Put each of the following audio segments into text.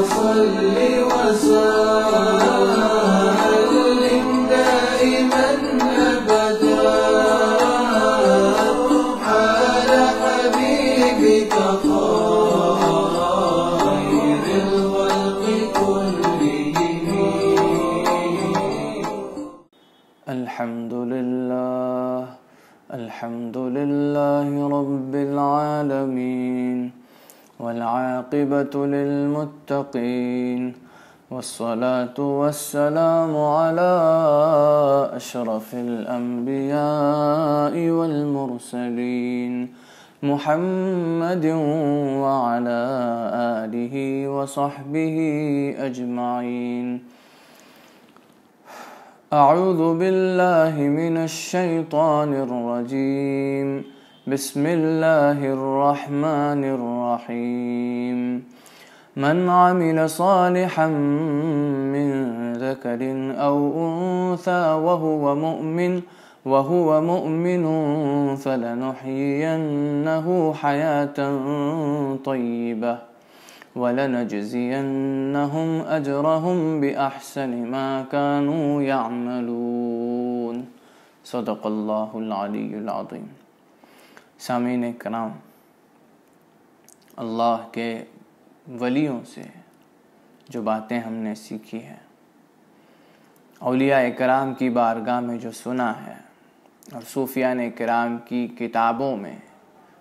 صل وسلم دائما أبدا على حبيبك خير الخلق كلهم. الحمد لله رب العالمين، والعاقبة للمتقين، والصلاة والسلام على أشرف الأنبياء والمرسلين محمد وعلى آله وصحبه أجمعين. أعوذ بالله من الشيطان الرجيم. بسم الله الرحمن الرحيم. من عمل صالحا من ذكر أو أنثى وهو مؤمن فلنحيينه حياة طيبة ولنجزينهم أجرهم بأحسن ما كانوا يعملون. صدق اللہ العلی العظیم. سامعین کرام، اللہ کے ولیوں سے جو باتیں ہم نے سیکھی ہیں، اولیاء کرام کی بارگاہ میں جو سنا ہے، اور صوفیان کرام کی کتابوں میں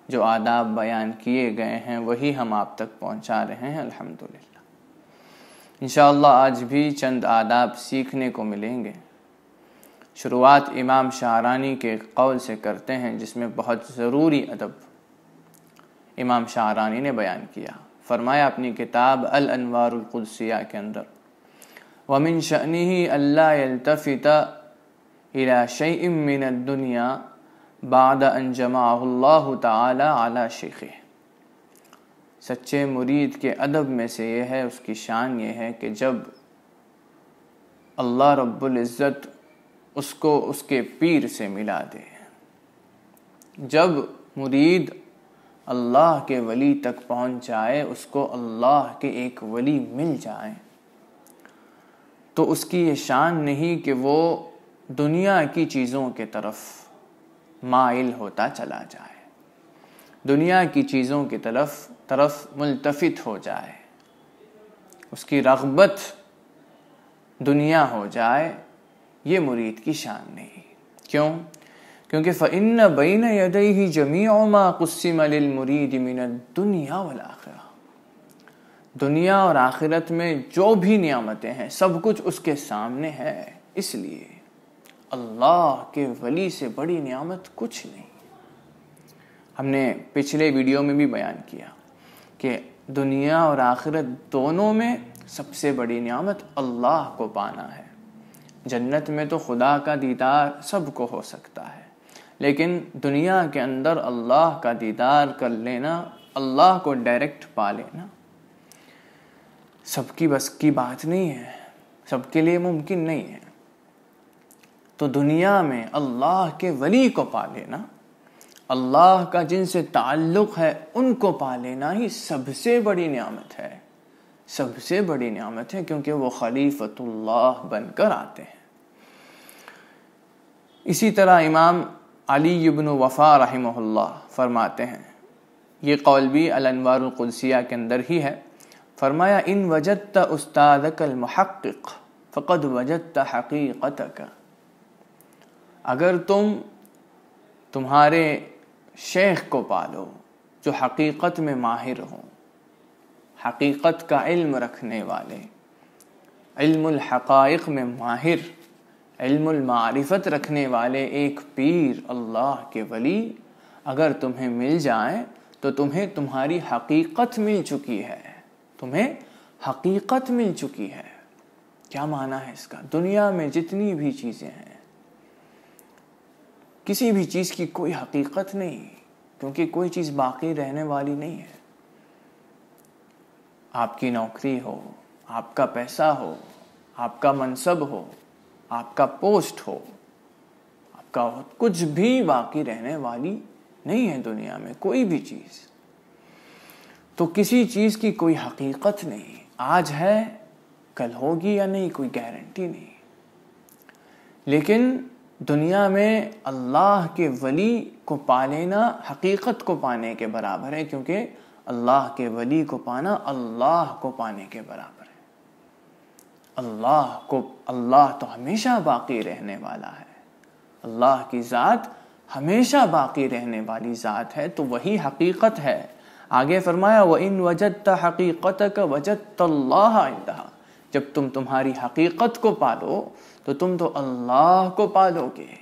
جو آداب بیان کیے گئے ہیں، وہی ہم آپ تک پہنچا رہے ہیں الحمدللہ. انشاءاللہ آج بھی چند آداب سیکھنے کو ملیں گے. شروعات امام شاعرانی کے قول سے کرتے ہیں، جس میں بہت ضروری ادب امام شاعرانی نے بیان کیا. فرمایا اپنی کتاب الانوار القدسیہ کے اندر، وَمِن شَأْنِهِ أَلَّا يَلْتَفِتَ إِلَى شَيْءٍ مِّنَ الدُّنْيَا بعد ان جمعہ اللہ تعالی علی شیخہ. سچے مرید کے ادب میں سے یہ ہے، اس کی شان یہ ہے کہ جب اللہ رب العزت اس کو اس کے پیر سے ملا دے، جب مرید اللہ کے ولی تک پہنچ جائے، اس کو اللہ کے ایک ولی مل جائے، تو اس کی یہ شان نہیں کہ وہ دنیا کی چیزوں کے طرف مائل ہوتا چلا جائے، دنیا کی چیزوں کی طرف ملتفت ہو جائے، اس کی رغبت دنیا ہو جائے. یہ مرید کی شان نہیں. کیوں؟ کیونکہ فَإِنَّ بَيْنَ يَدَيْهِ جَمِيعُ مَا قُسِّمَ لِلْمُرِيدِ مِنَ الدُّنْيَا وَالْآخِرَةِ. دنیا اور آخرت میں جو بھی نعمتیں ہیں، سب کچھ اس کے سامنے ہے. اس لیے اللہ کے ولی سے بڑی نعمت کچھ نہیں. ہم نے پچھلے ویڈیو میں بھی بیان کیا کہ دنیا اور آخرت دونوں میں سب سے بڑی نعمت اللہ کو پانا ہے. جنت میں تو خدا کا دیدار سب کو ہو سکتا ہے، لیکن دنیا کے اندر اللہ کا دیدار کر لینا، اللہ کو ڈائریکٹ پا لینا، سب کی بس کی بات نہیں ہے، سب کے لیے ممکن نہیں ہے. تو دنیا میں اللہ کے ولی کو پا لینا، اللہ کا جن سے تعلق ہے ان کو پا لینا ہی سب سے بڑی نعمت ہے، سب سے بڑی نعمت ہے، کیونکہ وہ خلیفۃ اللہ بن کر آتے ہیں. اسی طرح امام علی بن وفا رحمہ اللہ فرماتے ہیں، یہ قول بھی الانوار القدسیہ کے اندر ہی ہے. فرمایا ان وجدت استاذک المحقق فقد وجدت حقیقتک. اگر تم تمہارے شیخ کو پالو جو حقیقت میں ماہر ہوں، حقیقت کا علم رکھنے والے، علم الحقائق میں ماہر، علم المعرفت رکھنے والے ایک پیر، اللہ کے ولی اگر تمہیں مل جائیں تو تمہیں تمہاری حقیقت مل چکی ہے، تمہیں حقیقت مل چکی ہے. کیا معنی ہے اس کا؟ دنیا میں جتنی بھی چیزیں ہیں، کسی بھی چیز کی کوئی حقیقت نہیں، کیونکہ کوئی چیز باقی رہنے والی نہیں ہے. آپ کی نوکری ہو، آپ کا پیسہ ہو، آپ کا منصب ہو، آپ کا پوسٹ ہو، آپ کا کچھ بھی باقی رہنے والی نہیں ہے دنیا میں کوئی بھی چیز. تو کسی چیز کی کوئی حقیقت نہیں. آج ہے کل ہوگی یا نہیں کوئی گارنٹی نہیں، لیکن دنیا میں اللہ کے ولی کو پا لینا حقیقت کو پانے کے برابر ہے، کیونکہ اللہ کے ولی کو پانا اللہ کو پانے کے برابر ہے۔ اللہ تو ہمیشہ باقی رہنے والا ہے، اللہ کی ذات ہمیشہ باقی رہنے والی ذات ہے، تو وہی حقیقت ہے۔ آگے فرمایا وَإِن وَجَدْتَ حَقِيقَتَكَ وَجَدْتَ اللَّهَ عِندَهَا، جب تم تمہاری حقیقت کو پالو تو تم تو اللہ کو پالو گے،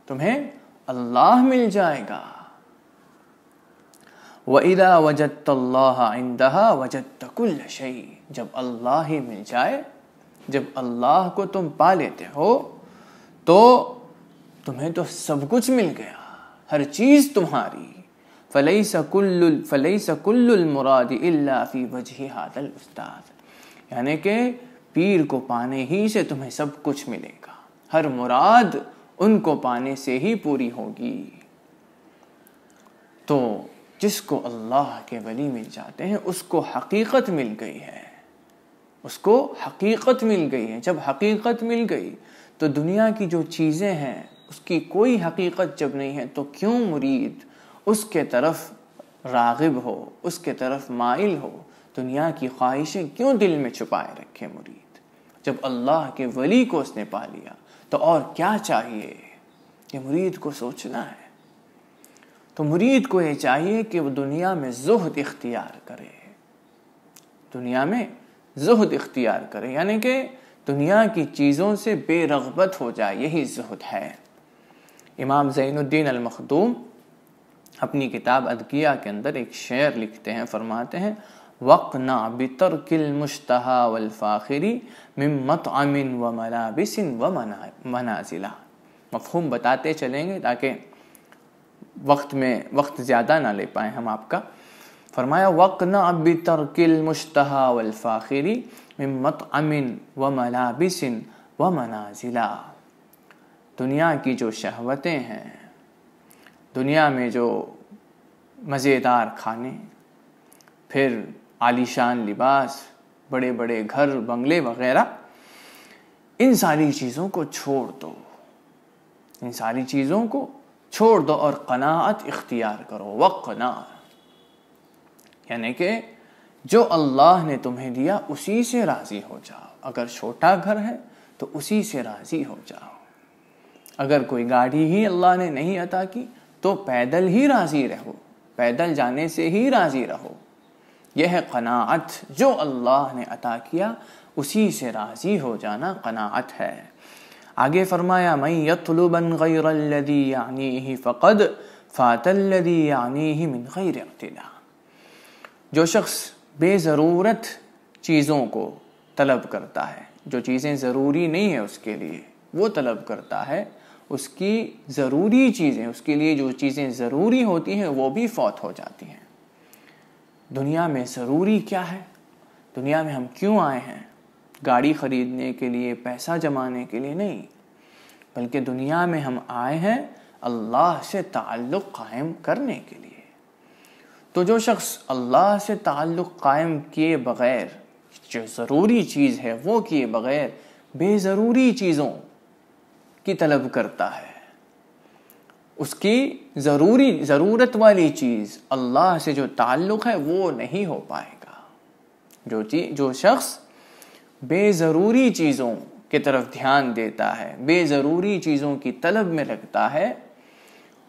تمہیں اللہ مل جائے گا۔ وَإِذَا وَجَدْتَ اللَّهَ عِندَهَا وَجَدْتَ كُلَّ شَيْءٍ، جب اللہ ہی مل جائے، جب اللہ کو تم پا لیتے ہو تو تمہیں تو سب کچھ مل گیا، ہر چیز تمہاری۔ فَلَيْسَ كُلُّ الْمُرَادِ إِلَّا فِي وَجْهِ هَذَا الْأُسْتَاذِ، یعنی کہ پیر کو پانے ہی سے تمہیں سب کچھ ملے گا، ہر مراد ان کو پانے سے ہی پوری ہوگی۔ تو جس کو اللہ کے ولی مل جاتے ہیں اس کو حقیقت مل گئی ہے، اس کو حقیقت مل گئی ہے۔ جب حقیقت مل گئی تو دنیا کی جو چیزیں ہیں اس کی کوئی حقیقت جب نہیں ہے تو کیوں مرید اس کے طرف راغب ہو، اس کے طرف مائل ہو، دنیا کی خواہشیں کیوں دل میں چھپائے رکھے مرید؟ جب اللہ کے ولی کو اس نے پا لیا تو اور کیا چاہیے؟ یہ مرید کو سوچنا ہے۔ تو مرید کو یہ چاہیے کہ وہ دنیا میں زہد اختیار کرے، دنیا میں زہد اختیار کرے، یعنی کہ دنیا کی چیزوں سے بے رغبت ہو جائے، یہی زہد ہے۔ امام زین الدین المخدوم اپنی کتاب ادکیہ کے اندر ایک شعر لکھتے ہیں، فرماتے ہیں وَقْنَعْ بِتَرْكِ الْمُشْتَهَى وَالْفَاخِرِ مِن مَطْعَمٍ وَمَلَابِسٍ وَمَنَازِلٍ۔ مفہوم بتاتے چلیں گے تاکہ وقت زیادہ نہ لے پائیں ہم آپ کا۔ فرمایا وَقْنَعْ بِتَرْكِ الْمُشْتَهَى وَالْفَاخِرِ مِن مَطْعَمٍ وَمَلَابِسٍ وَمَنَازِلٍ۔ دنیا کی جو شہوتیں ہیں، دنیا میں جو مزیدار کھانے، پھر عالیشان لباس، بڑے بڑے گھر بنگلے وغیرہ، ان ساری چیزوں کو چھوڑ دو، ان ساری چیزوں کو چھوڑ دو اور قناعت اختیار کرو۔ وقنا، یعنی کہ جو اللہ نے تمہیں دیا اسی سے راضی ہو جاؤ۔ اگر چھوٹا گھر ہے تو اسی سے راضی ہو جاؤ، اگر کوئی گاڑی ہی اللہ نے نہیں عطا کی تو پیدل ہی راضی رہو، پیدل جانے سے ہی راضی رہو۔ یہ ہے قناعت، جو اللہ نے عطا کیا اسی سے راضی ہو جانا قناعت ہے۔ آگے فرمایا مَن يَطْلُبَن غَيْرَ الَّذِي يَعْنِيهِ فَقَدْ فَاتَ الَّذِي يَعْنِيهِ مِنْ غَيْرِ اعْتِدَاءٍ۔ جو شخص بے ضرورت چیزوں کو طلب کرتا ہے، جو چیزیں ضروری نہیں ہیں اس کے لیے وہ طلب کرتا ہے، اس کی ضروری چیزیں، اس کے لیے جو چیزیں ضروری ہوتی ہیں وہ بھی فوت ہو جاتی ہیں۔ دنیا میں ضروری کیا ہے؟ دنیا میں ہم کیوں آئے ہیں؟ گاڑی خریدنے کے لیے، پیسہ جمانے کے لیے نہیں، بلکہ دنیا میں ہم آئے ہیں اللہ سے تعلق قائم کرنے کے لیے۔ تو جو شخص اللہ سے تعلق قائم کیے بغیر، جو ضروری چیز ہے وہ کیے بغیر بے ضروری چیزوں کی طلب کرتا ہے، اس کی ضرورت والی چیز اللہ سے جو تعلق ہے وہ نہیں ہو پائے گا۔ جو شخص بے ضروری چیزوں کی طرف دھیان دیتا ہے، بے ضروری چیزوں کی طلب میں لگتا ہے،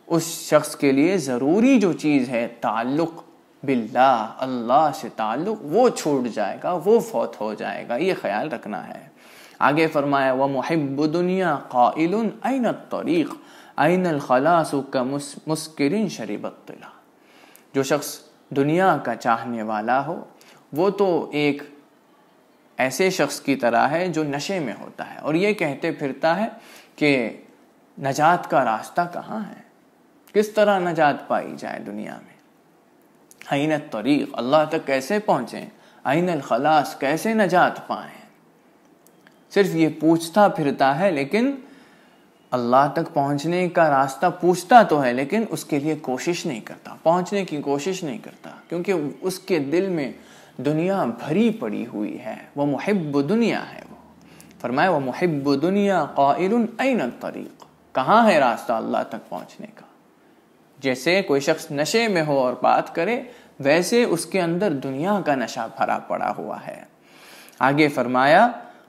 اس شخص کے لیے ضروری جو چیز ہے تعلق باللہ، اللہ سے تعلق، وہ چھوٹ جائے گا، وہ فوت ہو جائے گا۔ یہ خیال رکھنا ہے۔ آگے فرمایا وَمُحِبُّ دُنْيَا قَائِلٌ أَيْنَ الطَّرِيقُ أَيْنَ الْخَلَاصُ كَمُسْكِرٍ شَرِبَ الطِّلَا۔ جو شخص دنیا کا چاہنے والا ہو وہ تو ایک ایسے شخص کی طرح ہے جو نشے میں ہوتا ہے اور یہ کہتے پھرتا ہے کہ نجات کا راستہ کہاں ہے، کس طرح نجات پائی جائے دنیا میں۔ أَيْنَ الطَّرِيقُ، اللہ تک کیسے پہنچیں، أَيْنَ الْخَلَاصُ، کیسے نجات پائیں۔ صرف یہ پوچھتا پھرتا ہے، لیکن اللہ تک پہنچنے کا راستہ پوچھتا تو ہے لیکن اس کے لیے کوشش نہیں کرتا، پہنچنے کی کوشش نہیں کرتا، کیونکہ اس کے دل میں دنیا بھری پڑی ہوئی ہے، وہ محب دنیا ہے۔ وہ فرمایا وہ محب دنیا قائل این الطریق، کہاں ہے راستہ اللہ تک پہنچنے کا؟ جیسے کوئی شخص نشے میں ہو اور بات کرے، ویسے اس کے اندر دنیا کا نشہ بھرا پڑا ہوا ہے۔ آگے فرمایا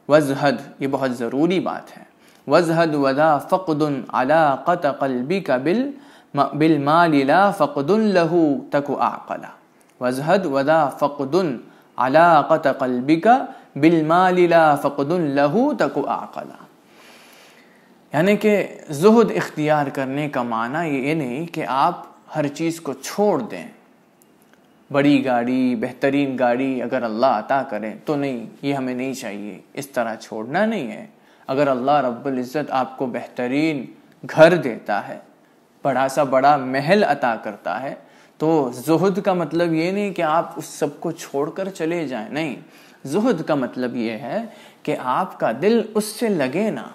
وزہد، یہ بہت ضروری بات ہے، وزہد وذا فقد علاقۃ قلبک بالمال لا فقد لہ تک اعقلا، وزہد وذا فقد علاقۃ قلبک بالمال لا فقد لہ تک اعقلا، یعنی کہ زہد اختیار کرنے کا معنی یہ نہیں کہ آپ ہر چیز کو چھوڑ دیں۔ بڑی گاڑی، بہترین گاڑی اگر اللہ عطا کرے تو نہیں، یہ ہمیں نہیں چاہیے، اس طرح چھوڑنا نہیں ہے۔ اگر اللہ رب العزت آپ کو بہترین گھر دیتا ہے، بڑا سا بڑا محل عطا کرتا ہے، تو زہد کا مطلب یہ نہیں کہ آپ اس سب کو چھوڑ کر چلے جائیں، نہیں، زہد کا مطلب یہ ہے کہ آپ کا دل اس سے لگے نہ،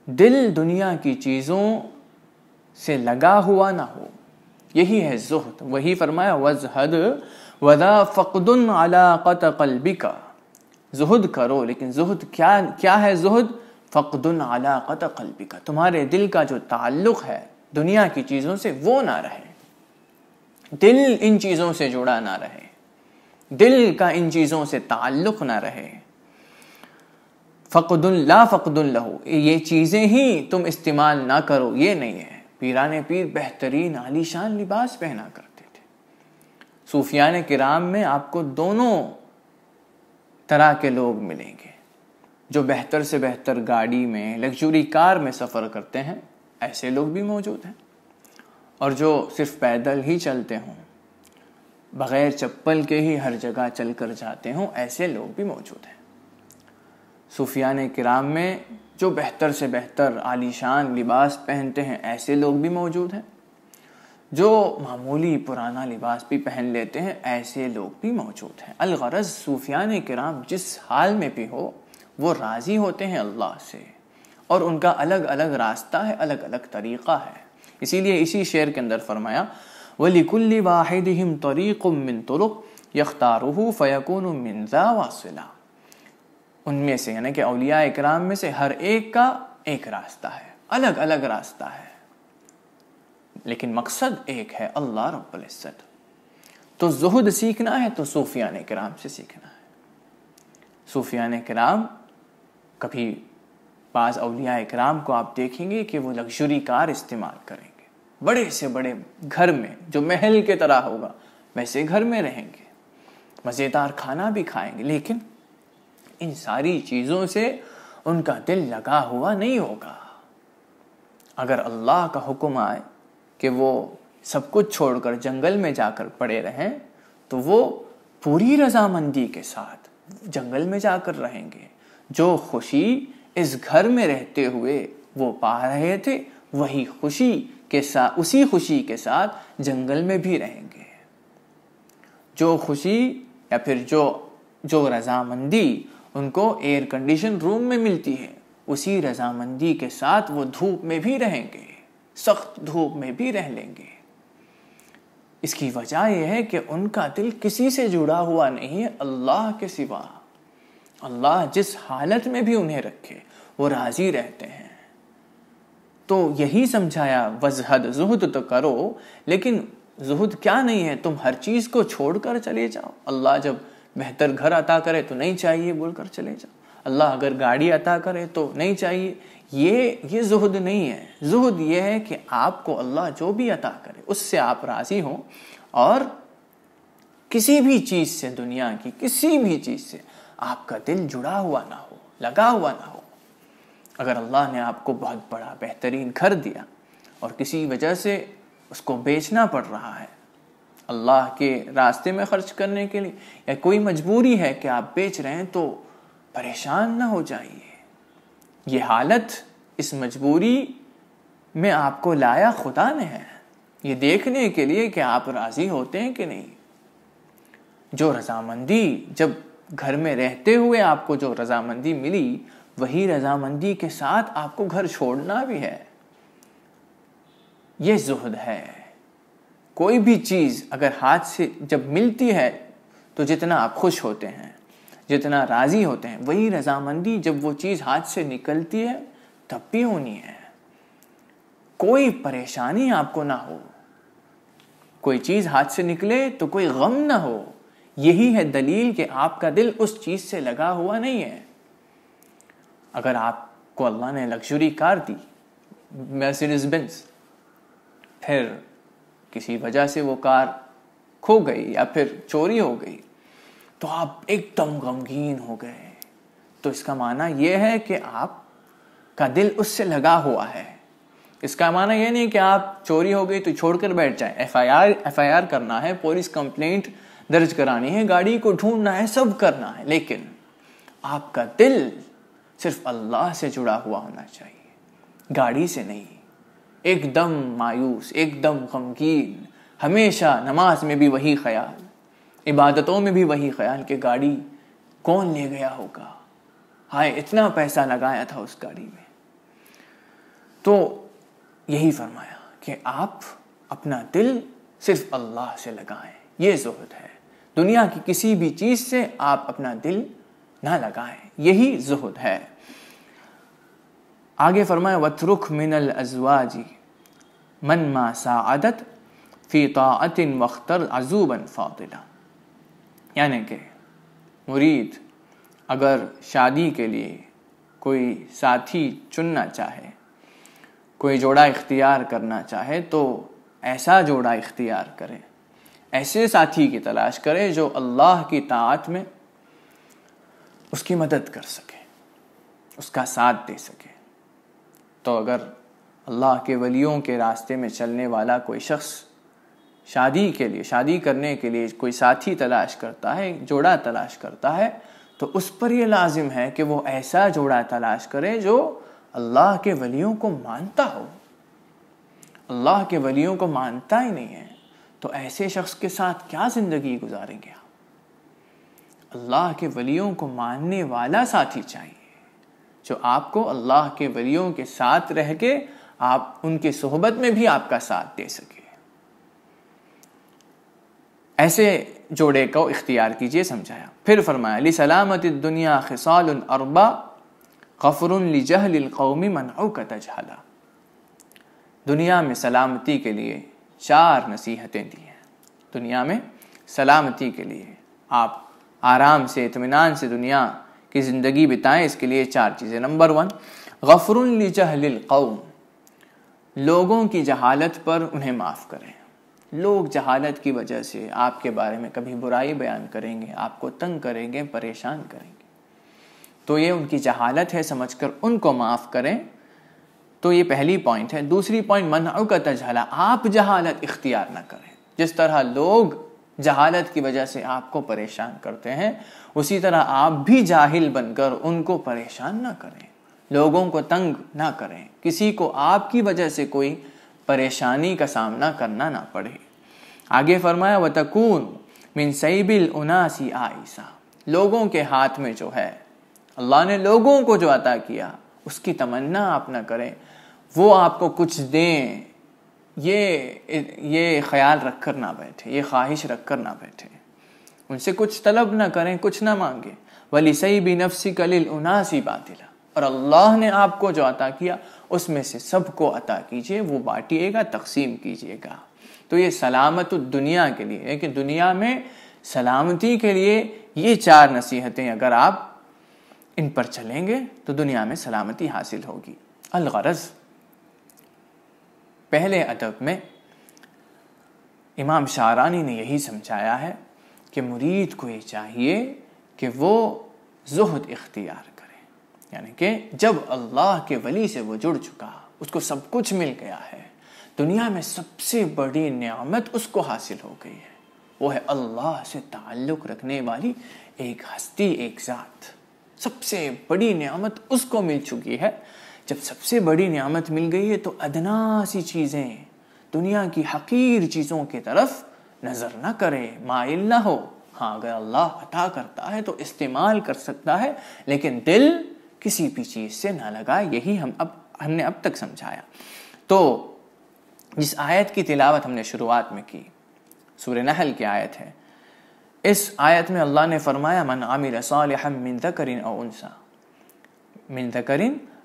دل دنیا کی چیزوں سے لگا ہوا نہ ہو، یہی ہے زہد۔ وہی فرمایا وزہد وذا فقد علاقۃ قلبک، زہد کرو، لیکن زہد کیا ہے؟ زہد فقد علاقۃ قلبک، تمہارے دل کا جو تعلق ہے دنیا کی چیزوں سے وہ نہ رہے، دل ان چیزوں سے جڑا نہ رہے، دل کا ان چیزوں سے تعلق نہ رہے۔ فقد لا فقد لہو، یہ چیزیں ہی تم استعمال نہ کرو، یہ نہیں ہے۔ پیران پیر بہترین عالیشان لباس پہنا کرتے تھے۔ صوفیان کرام میں آپ کو دونوں طرح کے لوگ ملیں گے، جو بہتر سے بہتر گاڑی میں، لگژری کار میں سفر کرتے ہیں، ایسے لوگ بھی موجود ہیں، اور جو صرف پیدل ہی چلتے ہوں، بغیر چپل کے ہی ہر جگہ چل کر جاتے ہوں، ایسے لوگ بھی موجود ہیں۔ صوفیان کرام میں جو بہتر سے بہتر عالیشان لباس پہنتے ہیں، ایسے لوگ بھی موجود ہیں۔ جو معمولی پرانا لباس بھی پہن لیتے ہیں، ایسے لوگ بھی موجود ہیں۔ الغرض صوفیان کرام جس حال میں بھی ہو، وہ راضی ہوتے ہیں اللہ سے، اور ان کا الگ الگ راستہ ہے، الگ الگ طریقہ ہے۔ اسی لیے اسی شعر کے اندر فرمایا وَلِكُلِّ وَاحِدِهِمْ طَرِيقٌ مِّن طُرُقٍ يَخْتَارُهُ فَيَكُونُ مِن ذَا وَاصِلًا، ان میں سے یعنی کہ اولیاء اکرام میں سے ہر ایک کا ایک راستہ ہے، الگ الگ راستہ ہے، لیکن مقصد ایک ہے، اللہ رب العزت۔ تو زہد سیکھنا ہے تو صوفیان کرام سے سیکھنا ہے۔ صوفیان کرام، کبھی بعض اولیاء اکرام کو آپ دیکھیں گے کہ وہ لگژری کار استعمال کریں گے، بڑے سے بڑے گھر میں جو محل کے طرح ہوگا ویسے گھر میں رہیں گے، مزیدار کھانا بھی کھائیں گے، لیکن ان ساری چیزوں سے ان کا دل لگا ہوا نہیں ہوگا۔ اگر اللہ کا حکم آئے کہ وہ سب کچھ چھوڑ کر جنگل میں جا کر پڑے رہیں، تو وہ پوری رضامندی کے ساتھ جنگل میں جا کر رہیں گے۔ جو خوشی اس گھر میں رہتے ہوئے وہ پا رہے تھے، وہی خوشی کے ساتھ، اسی خوشی کے ساتھ جنگل میں بھی رہیں گے۔ جو خوشی یا پھر جو رضامندی ان کو ایئر کنڈیشن روم میں ملتی ہے، اسی رضامندی کے ساتھ وہ دھوپ میں بھی رہیں گے، سخت دھوپ میں بھی رہ لیں گے۔ اس کی وجہ یہ ہے کہ ان کا دل کسی سے جڑا ہوا نہیں ہے اللہ کے سوا۔ اللہ جس حالت میں بھی انہیں رکھے وہ راضی رہتے ہیں۔ تو یہی سمجھایا وزہد، زہد تو کرو، لیکن زہد کیا نہیں ہے تم ہر چیز کو چھوڑ کر چلے جاؤ۔ اللہ جب بہتر گھر عطا کرے تو نہیں چاہیے بول کر چلے جاؤ، اللہ اگر گاڑی عطا کرے تو نہیں چاہیے، یہ زہد نہیں ہے۔ زہد یہ ہے کہ آپ کو اللہ جو بھی عطا کرے اس سے آپ راضی ہوں، اور کسی بھی چیز سے، دنیا کی کسی بھی چیز سے آپ کا دل جڑا ہوا نہ ہو، لگا ہوا نہ ہو۔ اگر اللہ نے آپ کو بہت بڑا بہترین گھر دیا اور کسی وجہ سے اس کو بیچنا پڑ رہا ہے اللہ کے راستے میں خرچ کرنے کے لیے، یا کوئی مجبوری ہے کہ آپ بیچ رہے ہیں، تو پریشان نہ ہو جائیے۔ یہ حالت، اس مجبوری میں آپ کو لایا خدا نے ہے، یہ دیکھنے کے لیے کہ آپ راضی ہوتے ہیں کہ نہیں۔ جو رضامندی جب گھر میں رہتے ہوئے آپ کو جو رضامندی ملی، وہی رضامندی کے ساتھ آپ کو گھر چھوڑنا بھی ہے، یہ زہد ہے۔ کوئی بھی چیز اگر ہاتھ سے جب ملتی ہے تو جتنا آپ خوش ہوتے ہیں، جتنا راضی ہوتے ہیں، وہی رضامندی جب وہ چیز ہاتھ سے نکلتی ہے تب بھی ہونی ہے۔ کوئی پریشانی آپ کو نہ ہو، کوئی چیز ہاتھ سے نکلے تو کوئی غم نہ ہو، یہی ہے دلیل کہ آپ کا دل اس چیز سے لگا ہوا نہیں ہے۔ اگر آپ کو اللہ نے لگژری کار دی، مرسیڈیز بینز، پھر کسی وجہ سے وہ کار کھو گئی یا پھر چوری ہو گئی تو آپ ایک دم غمگین ہو گئے، تو اس کا معنی یہ ہے کہ آپ کا دل اس سے لگا ہوا ہے۔ اس کا معنی یہ نہیں کہ آپ چوری ہو گئی تو چھوڑ کر بیٹھ جائیں، ایف آئی آر کرنا ہے، پولیس کمپلینٹ درج کرانی ہے، گاڑی کو ڈھونڈنا ہے، سب کرنا ہے، لیکن آپ کا دل صرف اللہ سے جڑا ہوا ہونا چاہیے، گاڑی سے نہیں۔ ایک دم مایوس، ایک دم غمگین، ہمیشہ نماز میں بھی وہی خیال، عبادتوں میں بھی وہی خیال کہ گاڑی کون لے گیا ہوگا، ہائے اتنا پیسہ لگایا تھا اس گاڑی میں۔ تو یہی فرمایا کہ آپ اپنا دل صرف اللہ سے لگائیں، یہ زہد ہے۔ دنیا کی کسی بھی چیز سے آپ اپنا دل نہ لگائیں، یہی زہد ہے۔ آگے فرمایا وَاتْرُكْ مِنَ الْأَزْوَاجِ مَنْ مَا سَاعَدَتْ فِي طَاعَةٍ وَاخْتَرْ عَزُوبًا فَاضِلًا، یعنی کہ مرید اگر شادی کے لیے کوئی ساتھی چننا چاہے، کوئی جوڑا اختیار کرنا چاہے تو ایسا جوڑا اختیار کرے، ایسے ساتھی کی تلاش کرے جو اللہ کی طاعت میں اس کی مدد کر سکے، اس کا ساتھ دے سکے۔ تو اگر اللہ کے ولیوں کے راستے میں چلنے والا کوئی شخص شادی کرنے کے لیے کوئی ساتھی تلاش کرتا ہے، جوڑا تلاش کرتا ہے، تو اس پر یہ لازم ہے کہ وہ ایسا جوڑا تلاش کرے جو اللہ کے ولیوں کو مانتا ہو۔ اللہ کے ولیوں کو مانتا ہی نہیں ہے تو ایسے شخص کے ساتھ کیا زندگی گزاریں گے آپ؟ اللہ کے ولیوں کو ماننے والا ساتھی چاہیے جو آپ کو اللہ کے ولیوں کے ساتھ رہ کے آپ ان کی صحبت میں بھی آپ کا ساتھ دے سکے۔ ایسے جوڑے کو اختیار کیجئے، سمجھایا۔ پھر فرمایا لسلامت الدنیا خصال اربع غفر لجہل القوم منعوک تجہلا، دنیا میں سلامتی کے لیے 4 نصیحتیں دی ہیں۔ دنیا میں سلامتی کے لیے آپ آرام سے، اطمینان سے دنیا کی زندگی بتائیں، اس کے لیے 4 چیزیں۔ نمبر 1 غفر لجہل القوم، لوگوں کی جہالت پر انہیں معاف کریں۔ لوگ جہالت کی وجہ سے آپ کے بارے میں کبھی برائی بیان کریں گے، آپ کو تنگ کریں گے، پریشان کریں گے، تو یہ ان کی جہالت ہے سمجھ کر ان کو معاف کریں۔ تو یہ پہلی پوائنٹ ہے۔ دوسری پوائنٹ منعو کا تجہلا، آپ جہالت اختیار نہ کریں۔ جس طرح لوگ جہالت کی وجہ سے آپ کو پریشان کرتے ہیں، اسی طرح آپ بھی جاہل بن کر ان کو پریشان نہ کریں، لوگوں کو تنگ نہ کریں، کسی کو آپ کی وجہ سے کوئی پریشانی کا سامنا کرنا نہ پڑے۔ آگے فرمایا وَتَكُونُ مِن سَيْبِ الْأُنَاسِ عَائِسًا، لوگوں کے ہاتھ میں جو ہے، اللہ نے لوگوں کو جو عطا کیا اس کی تمنا آپ نہ کریں، وہ آپ کو کچھ دیں، یہ خیال رکھ کر نہ بیٹھے، یہ خواہش رکھ کر نہ بیٹھے، ان سے کچھ طلب نہ کریں، کچھ نہ مانگیں۔ وَلِسَيْبِ نَفْسِكَ لِلْأُنَاسِ بَاطِلًا، اور اللہ نے آپ کو جو عطا کیا اس میں سے سب کو عطا کیجئے، وہ بانٹیے گا، تقسیم کیجئے گا۔ تو یہ سلامت الدنیا کے لیے ہے کہ دنیا میں سلامتی کے لیے یہ 4 نصیحتیں اگر آپ ان پر چلیں گے تو دنیا میں سلامتی حاصل ہوگی۔ الغرض، پہلے ادب میں امام شعرانی نے یہی سمجھایا ہے کہ مرید کو یہ چاہیے کہ وہ زہد اختیار کرے، یعنی کہ جب اللہ کے ولی سے وہ جڑ چکا، اس کو سب کچھ مل گیا ہے، دنیا میں سب سے بڑی نعمت اس کو حاصل ہو گئی ہے، وہ ہے اللہ سے تعلق رکھنے والی ایک ہستی، ایک ذات۔ سب سے بڑی نعمت اس کو مل چکی ہے۔ جب سب سے بڑی نعمت مل گئی ہے تو ادنا سی چیزیں، دنیا کی حقیر چیزوں کی طرف نظر نہ کرے، مائل نہ ہو۔ ہاں اگر اللہ عطا کرتا ہے تو استعمال کر سکتا ہے، لیکن دل کسی بھی چیز سے نہ لگائے، یہی ہم نے اب تک سمجھایا۔ تو جس آیت کی تلاوت ہم نے شروعات میں کی، سورہ نحل کی آیت ہے، اس آیت میں اللہ نے فرمایا من عمل صالحا من ذکر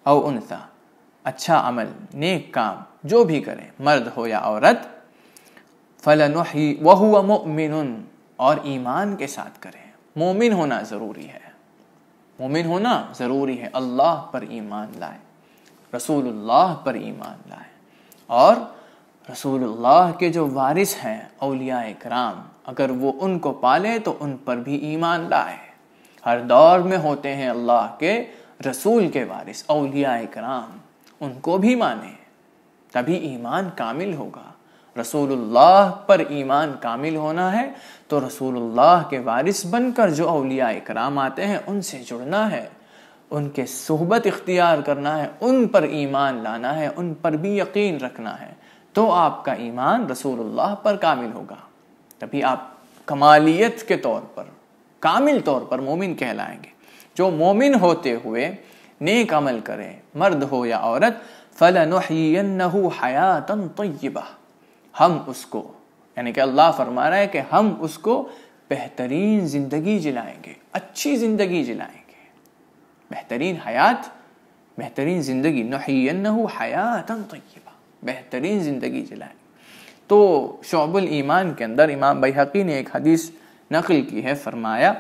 او انثی، اچھا عمل، نیک کام جو بھی کرے، مرد ہو یا عورت، فلنحی وہو مؤمن، اور ایمان کے ساتھ کرے۔ مومن ہونا ضروری ہے، مومن ہونا ضروری ہے، اللہ پر ایمان لائے، رسول اللہ پر ایمان لائے، اور رسول اللہ کے جو وارث ہیں اولیاء کرام، اگر وہ ان کو پالے تو ان پر بھی ایمان لائے۔ ہر دور میں ہوتے ہیں اللہ کے رسول کے وارث اولیاء کرام، ان کو بھی مانے، تبھی ایمان کامل ہوگا۔ رسول اللہ پر ایمان کامل ہونا ہے تو رسول اللہ کے وارث بن کر جو اولیاء کرام آتے ہیں ان سے جڑنا ہے، ان کے صحبت اختیار کرنا ہے، ان پر ایمان لانا ہے، ان پر بھی یقین رکھنا ہے، تو آپ کا ایمان رسول اللہ پر کامل ہوگا، تبھی آپ کمالیت کے طور پر، کامل طور پر مومن کہلائیں گے۔ جو مومن ہوتے ہوئے نیک عمل کرے، مرد ہو یا عورت، فَلَنُحْيِيَنَّهُ حَيَاةً طَيِّبَةً، ہم اس کو، یعنی کہ اللہ فرما رہا ہے کہ ہم اس کو بہترین زندگی جلائیں گے، اچھی زندگی جلائیں گے، بہترین حیات، بہترین زندگی، نحیینہ حیاتاً طیبہ، بہترین زندگی جلائیں گے۔ تو شعب الایمان کے اندر امام بیہقی نے ایک حدیث نقل کی ہے، فرمایا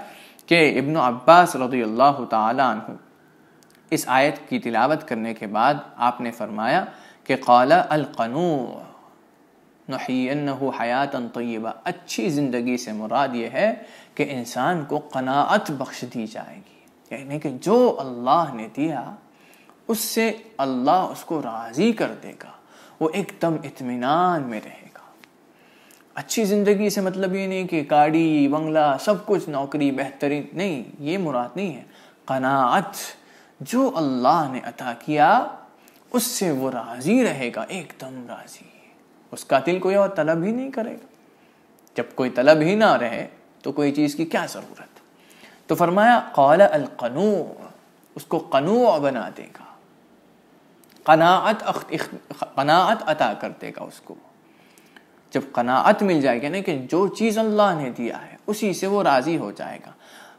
کہ ابن عباس رضی اللہ تعالی عنہ اس آیت کی تلاوت کرنے کے بعد آپ نے فرمایا کہ قال القنوع نحیینہ حیاتاً طیبہ، اچھی زندگی سے مراد یہ ہے کہ انسان کو قناعت بخش دی جائے گی، یعنی کہ جو اللہ نے دیا اس سے اللہ اس کو راضی کر دے گا، وہ ایک دم اطمینان میں رہے گا۔ اچھی زندگی سے مطلب یہ نہیں کہ گاڑی بنگلہ سب کچھ، نوکری بہترین، نہیں، یہ مراد نہیں ہے۔ قناعت، جو اللہ نے عطا کیا اس سے وہ راضی رہے گا، ایک دم راضی، اس کا دل کوئی اور طلب ہی نہیں کرے گا۔ جب کوئی طلب ہی نہ رہے تو کوئی چیز کی کیا ضرورت؟ تو فرمایا قال القنوع، اس کو قنوع بنا دے گا، قناعت عطا کر دے گا اس کو۔ جب قناعت مل جائے گی، یعنی کہ جو چیز اللہ نے دیا ہے اسی سے وہ راضی ہو جائے گا۔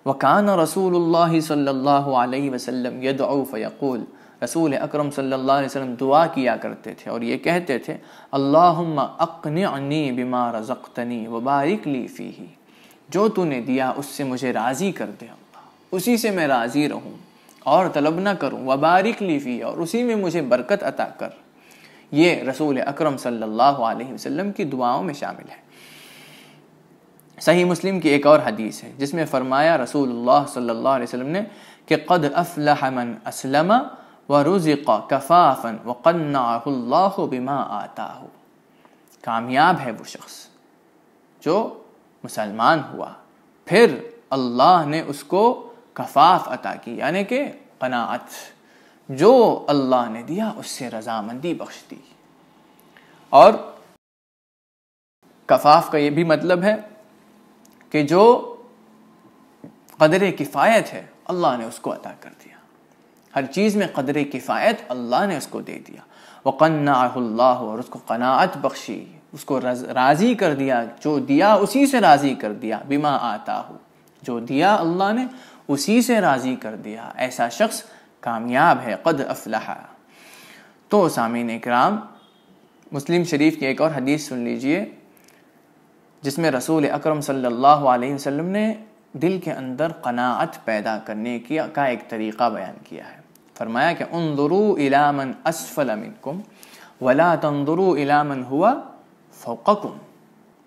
وَكَانَ رسول اللہ صلی اللہ علیہ وسلم يدعو فیقول، رسول اکرم صلی اللہ علیہ وسلم دعا کیا کرتے تھے اور یہ کہتے تھے اللہم اقنعنی بما رزقتنی وبارک لی فیہ، جو تو نے دیا اس سے مجھے راضی کر دے اللہ، اسی سے میں راضی رہوں اور طلب نہ کروں، وبارک لی فیہ، اور اسی میں مجھے برکت عطا کر۔ یہ رسول اکرم صلی اللہ علیہ وسلم کی دعاؤں میں شامل ہے۔ صحیح مسلم کی ایک اور حدیث ہے جس میں فرمایا رسول اللہ صلی اللہ علیہ وسلم نے کہ قد افلح من اسلم ورزق کفافا وقنعه اللہ بما آتاہ، کامیاب ہے وہ شخص جو مسلمان ہوا پھر اللہ نے اس کو کفاف عطا کی، یعنی کہ قناعت، جو اللہ نے دیا اس سے رضامندی بخش دی۔ اور کفاف کا یہ بھی مطلب ہے کہ جو قدر کفایت ہے اللہ نے اس کو عطا کر دیا، ہر چیز میں قدر کفایت اللہ نے اس کو دے دیا۔ وَقَنَّعَهُ اللَّهُ، اور اس کو قناعت بخشی، اس کو راضی کر دیا، جو دیا اسی سے راضی کر دیا، بما آتاہ، جو دیا اللہ نے اسی سے راضی کر دیا، ایسا شخص کامیاب ہے، قد افلح۔ تو سامعین اکرام، مسلم شریف کی ایک اور حدیث سن لیجئے جس میں رسول اکرم صلی اللہ علیہ وسلم نے دل کے اندر قناعت پیدا کرنے کا ایک طریقہ بیان کیا ہے۔ فرمایا کہ انظروا الی من اسفل منکم ولا تنظروا الی من هو فوقکم،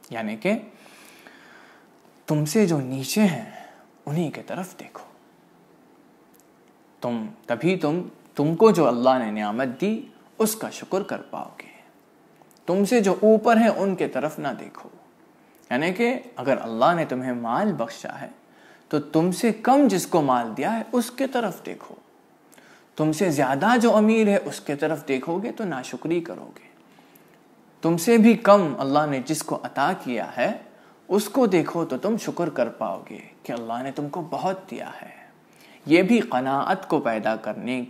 یعنی کہ تم سے جو نیچے ہیں انہی کے طرف دیکھو، تبھی تم کو جو اللہ نے نعمت دی اس کا شکر کر پاؤ گے، تم سے جو اوپر ہیں ان کے طرف نہ دیکھو، یعنی کہ اگر اللہ نے تمہیں مال بخشا ہے تو تم سے کم جس کو مال دیا ہے اس کے طرف دیکھو، تم سے زیادہ جو امیر ہے اس کے طرف دیکھو گے تو ناشکری کرو گے، تم سے بھی کم اللہ نے جس کو عطا کیا ہے اس کو دیکھو تو تم شکر کر پاؤ گے کہ اللہ نے تم کو بہت دیا ہے۔ یہ بھی قناعت کو پیدا کرنے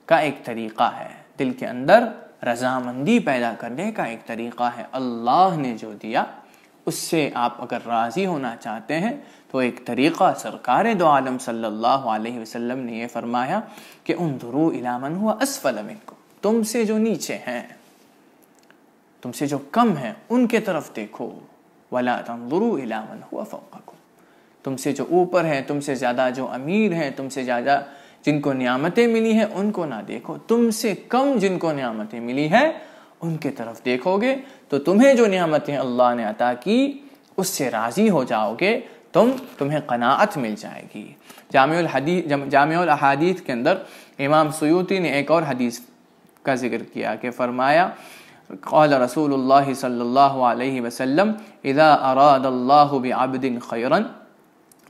کا ایک طریقہ ہے، دل کے اندر رضامندی پیدا کرنے کا ایک طریقہ ہے، اللہ نے جو دیا اس سے آپ اگر راضی ہونا چاہتے ہیں تو ایک طریقہ سرکار دو عالم صلی اللہ علیہ وسلم نے یہ فرمایا کہ انظروا الی من هو اسفل منکم، تم سے جو نیچے ہیں، تم سے جو کم ہیں، ان کے طرف دیکھو، ولا تنظروا الی من هو فوقکم، تم سے جو اوپر ہیں، تم سے زیادہ جو امیر ہیں، تم سے زیادہ جن کو نعمتیں ملی ہیں ان کو نہ دیکھو، تم سے کم جن کو نعمتیں ملی ہیں ان کے طرف دیکھو گے تو تمہیں جو نعمتیں اللہ نے عطا کی اس سے راضی ہو جاؤ گے، تمہیں قناعت مل جائے گی۔ جامع الاحادیث کے اندر امام سیوطی نے ایک اور حدیث کا ذکر کیا کہ فرمایا قال رسول اللہ صلی اللہ علیہ وسلم اذا اراد اللہ بعبد خیرا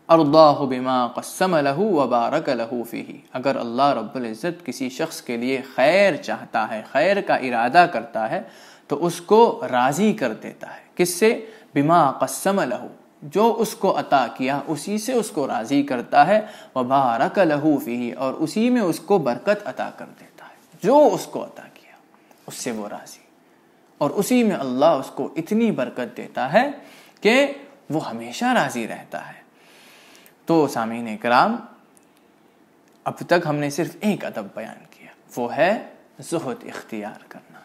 ارضاہ بما قسم له وبارک له فیہ، اگر اللہ رب العزت کسی شخص کے لیے خیر چاہتا ہے، خیر کا ارادہ کرتا ہے تو اس کو راضی کر دیتا ہے، کس سے؟ بما قسم له، جو اس کو عطا کیا اسی سے اس کو راضی کرتا ہے، وبارک له فیہ، اور اسی میں اس کو برکت عطا کر دیتا ہے، جو اس کو عطا کیا اس سے وہ راضی، اور اسی میں اللہ اس کو اتنی برکت دیتا ہے کہ وہ ہمیشہ راضی رہتا ہے۔ تو سامعین کرام، اب تک ہم نے صرف ایک ادب بیان کیا، وہ ہے زہد اختیار کرنا۔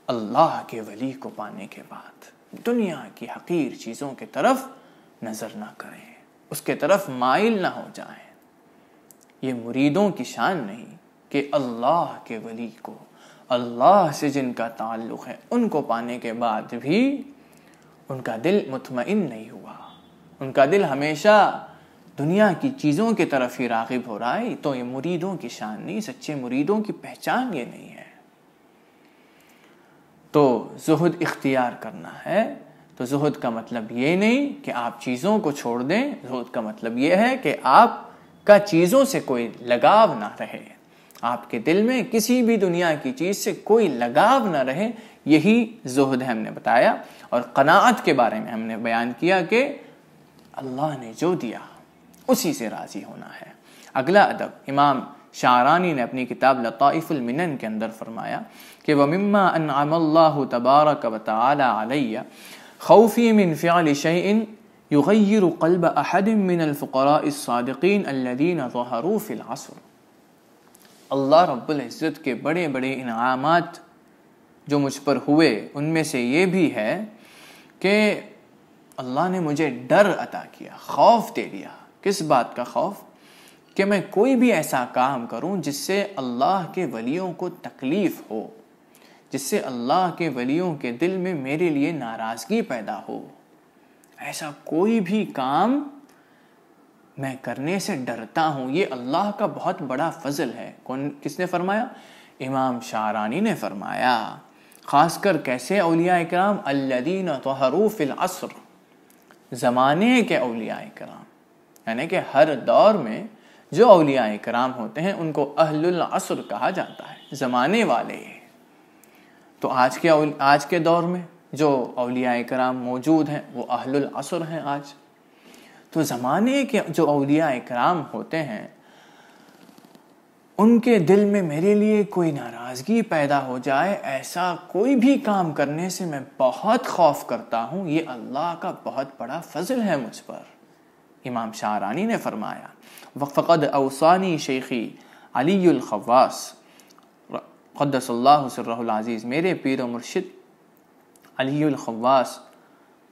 اللہ کے ولی کو پانے کے بعد دنیا کی حقیر چیزوں کے طرف نظر نہ کریں، اس کے طرف مائل نہ ہو جائیں۔ یہ مریدوں کی شان نہیں کہ اللہ کے ولی کو، اللہ سے جن کا تعلق ہے ان کو پانے کے بعد بھی ان کا دل مطمئن نہیں ہوا، ان کا دل ہمیشہ دنیا کی چیزوں کی طرف ہی راغب ہو رہا ہے، تو یہ مریدوں کی شان نہیں، سچے مریدوں کی پہچان یہ نہیں ہے۔ تو زہد اختیار کرنا ہے، تو زہد کا مطلب یہ نہیں کہ آپ چیزوں کو چھوڑ دیں، زہد کا مطلب یہ ہے کہ آپ کا چیزوں سے کوئی لگاؤ نہ رہے، آپ کے دل میں کسی بھی دنیا کی چیز سے کوئی لگاؤ نہ رہے، یہی زہد ہم نے بتایا۔ اور قناعت کے بارے میں ہم نے بیان کیا کہ اللہ نے جو دیا اسی سے راضی ہونا ہے۔ اگلا ادب امام شعرانی نے اپنی کتاب لطائف المنن کے اندر فرمایا کہ وَمِمَّا أَنْعَمَ اللَّهُ تَبَارَكَ وَتَعَالَى عَلَيَّ خَوْفِي مِنْ فِعْلِ شَيْءٍ يُغَيِّرُ قَلْبَ أَحَدٍ مِنَ الْفُقَرَاءِ الصَّادِقِينَ الَّذِينَ ظَهَرُوا فِي الْعَصْرِ، اللہ رب العزت کے بڑے بڑے انعامات جو مجھ پر ہوئے ان میں سے یہ بھی ہے کہ اللہ نے مجھے ڈر عطا کیا، خوف دے دیا۔ کس بات کا خوف؟ کہ میں کوئی بھی ایسا کام کروں جس سے اللہ کے ولیوں کو تکلیف ہو، جس سے اللہ کے ولیوں کے دل میں میرے لیے ناراضگی پیدا ہو، ایسا کوئی بھی کام میں کرنے سے ڈرتا ہوں۔ یہ اللہ کا بہت بڑا فضل ہے۔ کس نے فرمایا؟ امام شعرانی نے فرمایا۔ خاص کر کیسے اولیاء کرام؟ الذین طہروا فی العصر، زمانے کے اولیاء کرام، یعنی کہ ہر دور میں جو اولیاء کرام ہوتے ہیں ان کو اہل العصر کہا جاتا ہے، زمانے والے۔ تو آج کے دور میں جو اولیاء کرام موجود ہیں وہ اہل العصر ہیں آج۔ تو زمانے کے جو اولیاء کرام ہوتے ہیں ان کے دل میں میرے لیے کوئی ناراضگی پیدا ہو جائے، ایسا کوئی بھی کام کرنے سے میں بہت خوف کرتا ہوں، یہ اللہ کا بہت بڑا فضل ہے مجھ پر۔ امام شعرانی نے فرمایا فقد اوصانی شیخی علی الخواص قدس اللہ سرہ العزیز، میرے پیر و مرشد علی الخواص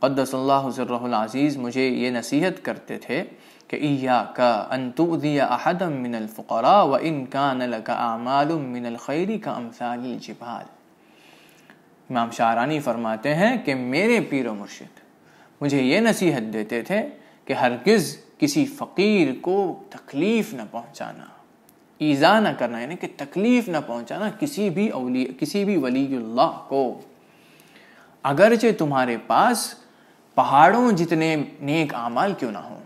قدس اللہ سرہ العزیز مجھے یہ نصیحت کرتے تھے کہ ایاک ان تؤذی احدا من الفقراء وان کان لک اعمال من الخیر کامثال الجبال۔ امام شعرانی فرماتے ہیں کہ میرے پیر و مرشد مجھے یہ نصیحت دیتے تھے کہ ہرگز کسی فقیر کو تکلیف نہ پہنچانا، ایذا نہ کرنا، یعنی کہ تکلیف نہ پہنچانا کسی بھی ولی اللہ کو، اگرچہ تمہارے پاس پہاڑوں جتنے نیک اعمال کیوں نہ ہوں،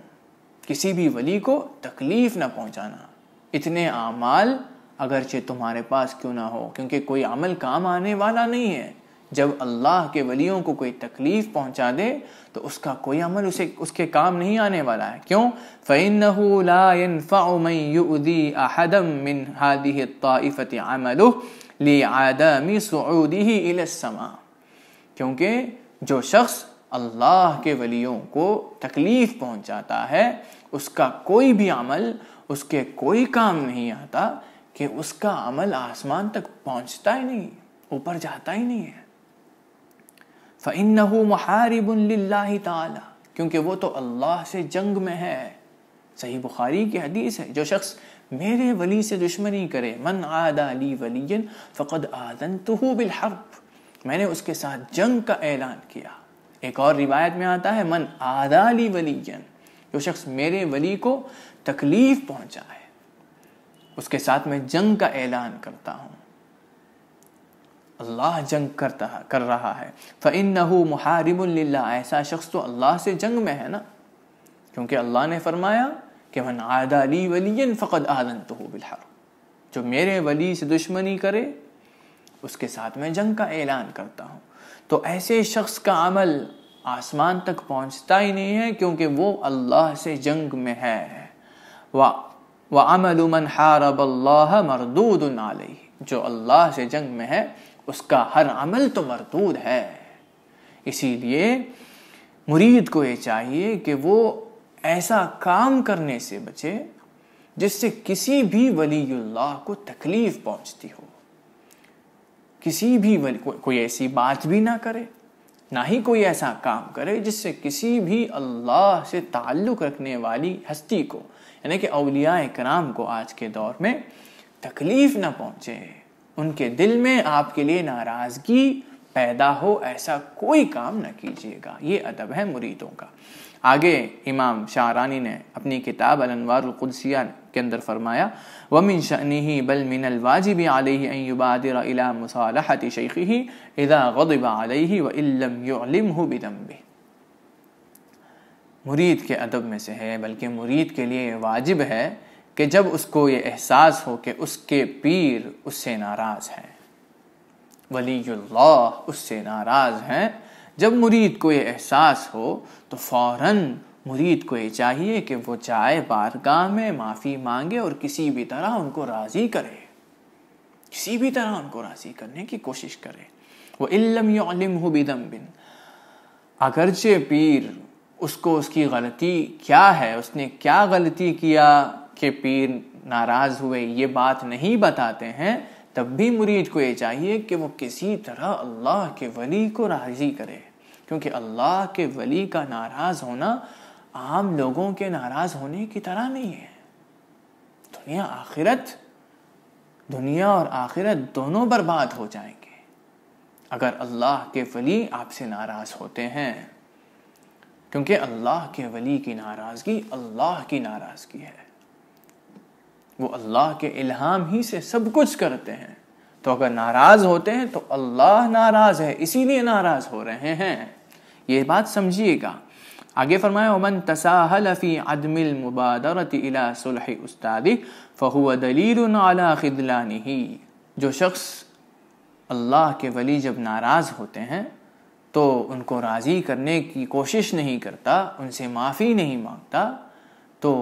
کسی بھی ولی کو تکلیف نہ پہنچانا، اتنے اعمال اگرچہ تمہارے پاس کیوں نہ ہو، کیونکہ کوئی عمل کام آنے والا نہیں ہے۔ جب اللہ کے ولیوں کو کوئی تکلیف پہنچا دے تو اس کا کوئی عمل اس کے کام نہیں آنے والا ہے۔ کیوں؟ فَإِنَّهُ لَا يَنْفَعُ مَنْ يُؤْذِي أَحَدًا مِنْ هَذِهِ الطَّائِفَةِ عَمَلُهُ لِعَدَمِ صُعُودِهِ إِلَى السَّمَاءِ، کیونکہ جو شخص اللہ کے ولیوں کو تکلیف پہنچاتا ہے، اس کا کوئی بھی عمل، اس کے کوئی کام نہیں آتا کہ اس کا عمل آسمان تک پہنچتا ہی نہیں، اوپر جاتا ہی نہیں ہے۔ فَإِنَّهُ مُحَارِبٌ لِلَّهِ تَعَالَى، کیونکہ وہ تو اللہ سے جنگ میں ہے۔ صحیح بخاری کی حدیث ہے، جو شخص میرے ولی سے دشمنی کرے، من عادى لي وليا فقد آذنته بالحرب، میں نے اس کے ساتھ جنگ کا اعلان کیا۔ ایک اور روایت میں آتا ہے من عادى لي وليا، جو شخص میرے ولی کو تکلیف پہنچائے اس کے ساتھ میں جنگ کا اعلان کرتا ہوں۔ اللہ جنگ کر رہا ہے۔ فَإِنَّهُ مُحَارِبٌ لِلَّهِ، ایسا شخص تو اللہ سے جنگ میں ہے نا، کیونکہ اللہ نے فرمایا کہ من عادى لي وليا فقد آذنته بالحرب، جو میرے ولی سے دشمنی کرے اس کے ساتھ میں جنگ کا اعلان کرتا ہوں۔ تو ایسے شخص کا عمل آسمان تک پہنچتا ہی نہیں ہے، کیونکہ وہ اللہ سے جنگ میں ہے۔ وَعَمَلُ مَنْ حَارَبَ اللَّهَ مَرْدُودٌ عَلَيْهِ، جو اللہ سے جنگ میں ہے اس کا ہر عمل تو مردود ہے۔ اسی لیے مرید کو یہ چاہیے کہ وہ ایسا کام کرنے سے بچے جس سے کسی بھی ولی اللہ کو تکلیف پہنچتی ہو، کسی بھی ولی کوئی ایسی بات بھی نہ کرے، نہ ہی کوئی ایسا کام کرے جس سے کسی بھی اللہ سے تعلق رکھنے والی ہستی کو، یعنی کہ اولیاء کرام کو آج کے دور میں تکلیف نہ پہنچے، ان کے دل میں آپ کے لیے ناراضگی پیدا ہو، ایسا کوئی کام نہ کیجیے گا۔ یہ ادب ہے مریدوں کا۔ آگے امام شعرانی نے اپنی کتاب الانوار القدسیہ کے اندر فرمایا وَمِن شَأْنِهِ بَلْ مِنَ الْوَاجِبِ عَلَيْهِ أَن يُبَادِرَ إِلَى مُصَالَحَةِ شَيْخِهِ إِذَا غَضِبَ عَلَيْهِ وَإِن لَّمْ يُعْلِمْهُ بِذَنبِهِ، مرید کے ادب میں سے ہے، بلکہ مرید کے لیے واجب ہے کہ جب اس کو یہ احساس ہو کہ اس کے پیر اس سے ناراض ہیں، ولی اللہ اس سے ناراض ہیں، جب مرید کو یہ احساس ہو تو فوراً مرید کو یہ چاہیے کہ وہ جائے بارگاہ میں معافی مانگے اور کسی بھی طرح ان کو راضی کرے، کسی بھی طرح ان کو راضی کرنے کی کوشش کرے۔ وَإِن لَّمْ يُعْلِمْهُ بِذَنبٍ، اگرچہ پیر اس کو اس کی غلطی کیا ہے، اس نے کیا غلطی کیا کہ پیر ناراض ہوئے، یہ بات نہیں بتاتے ہیں، تب بھی مرید کو یہ چاہیے کہ وہ کسی طرح اللہ کے ولی کو راضی کرے، کیونکہ اللہ کے ولی کا ناراض ہونا عام لوگوں کے ناراض ہونے کی طرح نہیں ہے۔ دنیا اور آخرت دونوں برباد ہو جائیں گے اگر اللہ کے ولی آپ سے ناراض ہوتے ہیں، کیونکہ اللہ کے ولی کی ناراضگی اللہ کی ناراضگی ہے، وہ اللہ کے الہام ہی سے سب کچھ کرتے ہیں، تو اگر ناراض ہوتے ہیں تو اللہ ناراض ہے، اسی لیے ناراض ہو رہے ہیں، یہ بات سمجھیے گا۔ آگے فرمایا وَمَن تَسَاهَلَ فِي عَدْمِ الْمُبَادَرَةِ إِلَى صُلْحِ أُسْتَاذِهِ فَهُوَ دَلِيلٌ عَلَى خِذْلَانِهِ، جو شخص اللہ کے ولی جب ناراض ہوتے ہیں تو ان کو راضی کرنے کی کوشش نہیں کرتا، ان سے معافی نہیں مانگتا، تو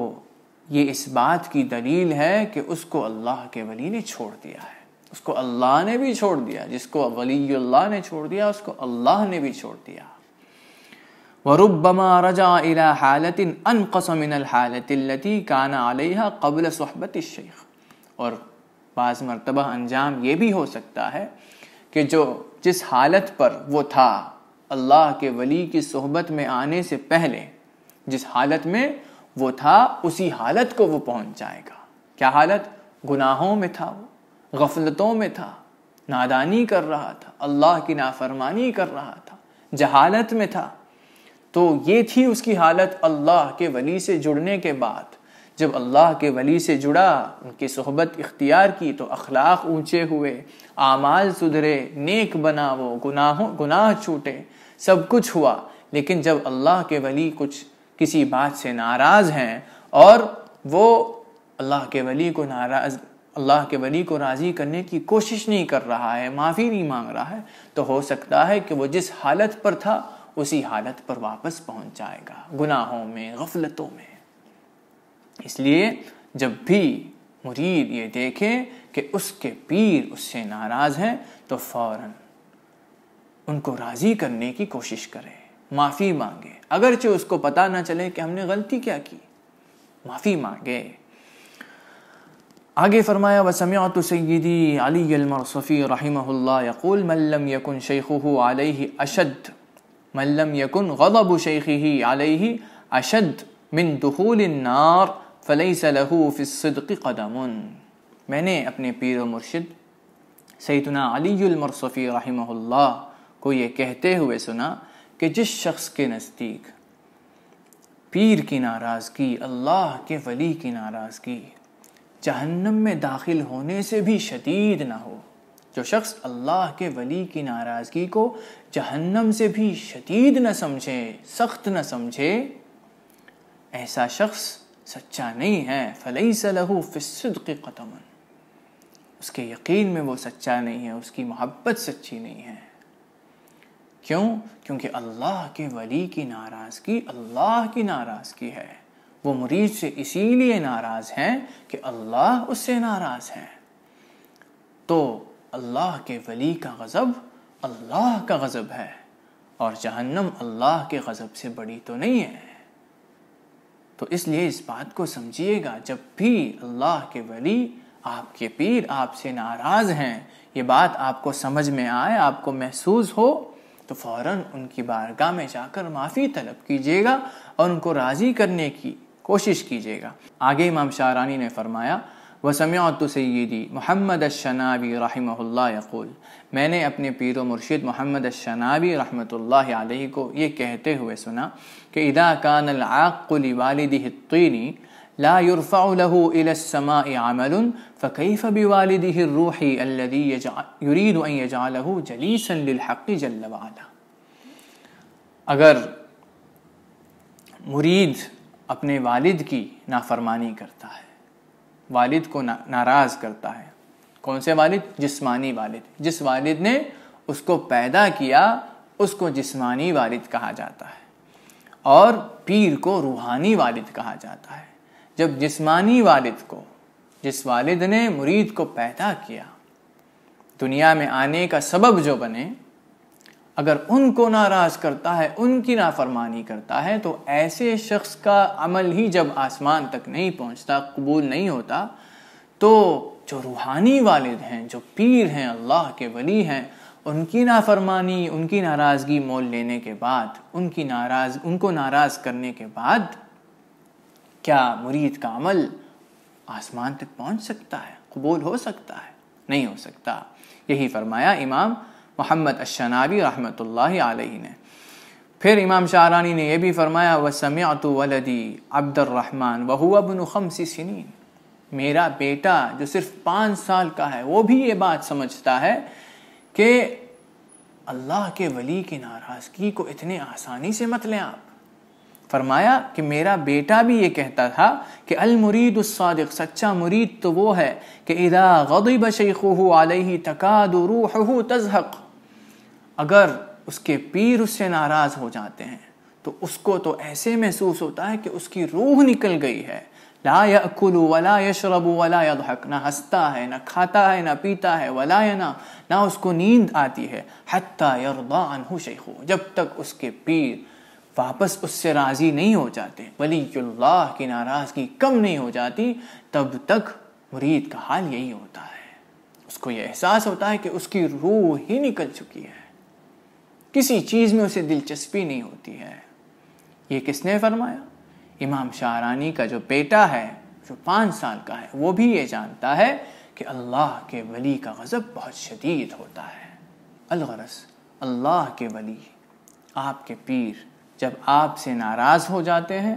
یہ اس بات کی دلیل ہے کہ اس کو اللہ کے ولی نے چھوڑ دیا ہے، اس کو اللہ نے بھی چھوڑ دیا، جس کو ولی اللہ نے چھوڑ دیا اس کو اللہ نے بھی چھوڑ دیا۔ وَرُبَّمَا رَجَعَ إِلَى حَالَةٍ أَنْقَصَ مِنَ الْحَالَةِ الَّتِي كَانَ عَلَيْهَا قَبْلَ صُحْبَةِ الشَّيْخِ، اور بعض مرتبہ انجام یہ بھی ہو سکتا ہے کہ جس حالت پر وہ تھا اللہ کے ولی کی صحبت میں آنے سے پہلے، جس حالت میں وہ تھا اسی حالت کو وہ پہنچ جائے گا۔ کیا حالت؟ گناہوں میں تھا، وہ غفلتوں میں تھا، نادانی کر رہا تھا، اللہ کی نافرمانی کر رہا تھا، جہالت میں تھا، تو یہ تھی اس کی حالت اللہ کے ولی سے جڑنے کے بعد۔ جب اللہ کے ولی سے جڑا، ان کی صحبت اختیار کی تو اخلاق اونچے ہوئے، اعمال سدھرے، نیک بنا، وہ گناہ چھوٹے، سب کچھ ہوا۔ لیکن جب اللہ کے ولی کسی بات سے ناراض ہیں اور وہ اللہ کے ولی کو راضی کرنے کی کوشش نہیں کر رہا ہے، معافی نہیں مانگ رہا ہے، تو ہو سکتا ہے کہ وہ جس حالت پر تھا اسی حالت پر واپس پہنچ جائے گا، گناہوں میں، غفلتوں میں۔ اس لیے جب بھی مرید یہ دیکھے کہ اس کے پیر اس سے ناراض ہیں تو فوراً ان کو راضی کرنے کی کوشش کرے، معافی مانگے، اگرچہ اس کو پتہ نہ چلے کہ ہم نے غلطی کیا کی، معافی مانگے۔ آگے فرمایا وَسَمِعْتُ سَيِّدِي عَلِيَّ الْمَرْصَفِي رحمہ اللہ یقول من لم يكن شیخہ علیہ اشد من لم يكن غضب شیخہ علیہ اشد من دخول النار فلیس له فی الصدق قدم۔ میں نے اپنے پیر و مرشد سیدنا علی المرصفی رحمہ اللہ کو یہ کہتے ہوئے سنا کہ جس شخص کے نزدیک پیر کی ناراضگی، اللہ کے ولی کی ناراضگی جہنم میں داخل ہونے سے بھی شدید نہ ہو، جو شخص اللہ کے ولی کی ناراضگی کو جہنم سے بھی شدید نہ سمجھے، سخت نہ سمجھے، ایسا شخص سچا نہیں ہے۔ فَلَيْسَ لَهُ فِي الصِّدْقِ قَدَمٌ، اس کے یقین میں وہ سچا نہیں ہے، اس کی محبت سچی نہیں ہے۔ کیوں؟ کیونکہ اللہ کے ولی کی ناراضگی اللہ کی ناراضگی ہے، وہ مرید سے اسی لیے ناراض ہیں کہ اللہ اس سے ناراض ہیں۔ تو اللہ کے ولی کا غضب اللہ کا غضب ہے، اور جہنم اللہ کے غضب سے بڑی تو نہیں ہے۔ تو اس لیے اس بات کو سمجھیے گا، جب بھی اللہ کے ولی، آپ کے پیر آپ سے ناراض ہیں، یہ بات آپ کو سمجھ میں آئے، آپ کو محسوس ہو، تو فوراً ان کی بارگاہ میں جا کر معافی طلب کیجیے گا اور ان کو راضی کرنے کی کوشش کیجیے گا۔ آگے امام شاعرانی نے فرمایا وَسَمِعْتُ سَيِّدِي محمد الشنابی رحمہ اللہ یقول، میں نے اپنے پیر و مرشد محمد الشنابی رحمۃ اللہ علیہ کو یہ کہتے ہوئے سنا کہ اذا كان العاق لوالده الطين لا يرفع له الى السماء عمل فكيف بوالده الروحي الذي يريد ان يجعله جليسا للحق جل وعلا۔ اگر مرید اپنے والد کی نافرمانی کرتا ہے، والد کو ناراض کرتا ہے، کون سے والد؟ جسمانی والد۔ جس والد نے اس کو پیدا کیا اس کو جسمانی والد کہا جاتا ہے، اور پیر کو روحانی والد کہا جاتا ہے۔ جب جسمانی والد کو، جس والد نے مرید کو پیدا کیا، دنیا میں آنے کا سبب جو بنے، اگر ان کو ناراض کرتا ہے، ان کی نافرمانی کرتا ہے، تو ایسے شخص کا عمل ہی جب آسمان تک نہیں پہنچتا، قبول نہیں ہوتا، تو جو روحانی والد ہیں، جو پیر ہیں، اللہ کے ولی ہیں، ان کی نافرمانی، ان کی ناراضگی مول لینے کے بعد، ان کو ناراض کرنے کے بعد کیا مرید کا عمل آسمان تک پہنچ سکتا ہے، قبول ہو سکتا ہے؟ نہیں ہو سکتا۔ یہی فرمایا امام محمد الشنابی رحمۃ اللہ علیہ نے۔ پھر امام شاعرانی نے یہ بھی فرمایا وَسَمِعْتُ وَلَدِي عَبْدَ الرحمن وَهُوَ ابْنُ 5 سنین، میرا بیٹا جو صرف 5 سال کا ہے وہ بھی یہ بات سمجھتا ہے کہ اللہ کے ولی کی ناراضگی کو اتنے آسانی سے مت لیں آپ۔ فرمایا کہ میرا بیٹا بھی یہ کہتا تھا کہ المرید الصادق، سچا مرید تو وہ ہے کہ اذا غضب شیخہ علیہ تکاد روحہ تزہق، اگر اس کے پیر اس سے ناراض ہو جاتے ہیں تو اس کو تو ایسے محسوس ہوتا ہے کہ اس کی روح نکل گئی ہے۔ لا یأکل ولا یشرب ولا یضحک، نہ ہنستا ہے، نہ کھاتا ہے، نہ پیتا ہے، ولا ینام، نہ اس کو نیند آتی ہے، حتی یرضی عنہ شیخہ، جب تک اس کے پیر واپس اس سے راضی نہیں ہو جاتے، ولی اللہ کی ناراضگی کم نہیں ہو جاتی، تب تک مرید کا حال یہی ہوتا ہے۔ اس کو یہ احساس ہوتا ہے کہ اس کی روح ہی نکل چکی ہے، کسی چیز میں اسے دلچسپی نہیں ہوتی ہے۔ یہ کس نے فرمایا؟ امام شاعرانی کا جو بیٹا ہے، جو 5 سال کا ہے، وہ بھی یہ جانتا ہے کہ اللہ کے ولی کا غضب بہت شدید ہوتا ہے۔ الغرض اللہ کے ولی، آپ کے پیر جب آپ سے ناراض ہو جاتے ہیں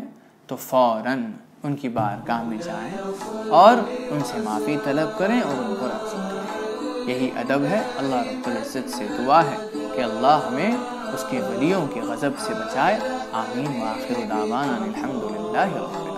تو فوراً ان کی بارگاہ میں جائیں اور ان سے معافی طلب کریں اور ان کو راضی کریں۔ یہی ادب ہے۔ اللہ رب العزت سے دعا ہے کہ اللہ ہمیں اس کے ولیوں کے غضب سے بچائے۔ آمین۔ وآخر دعوانا الحمدللہ رب العالمین۔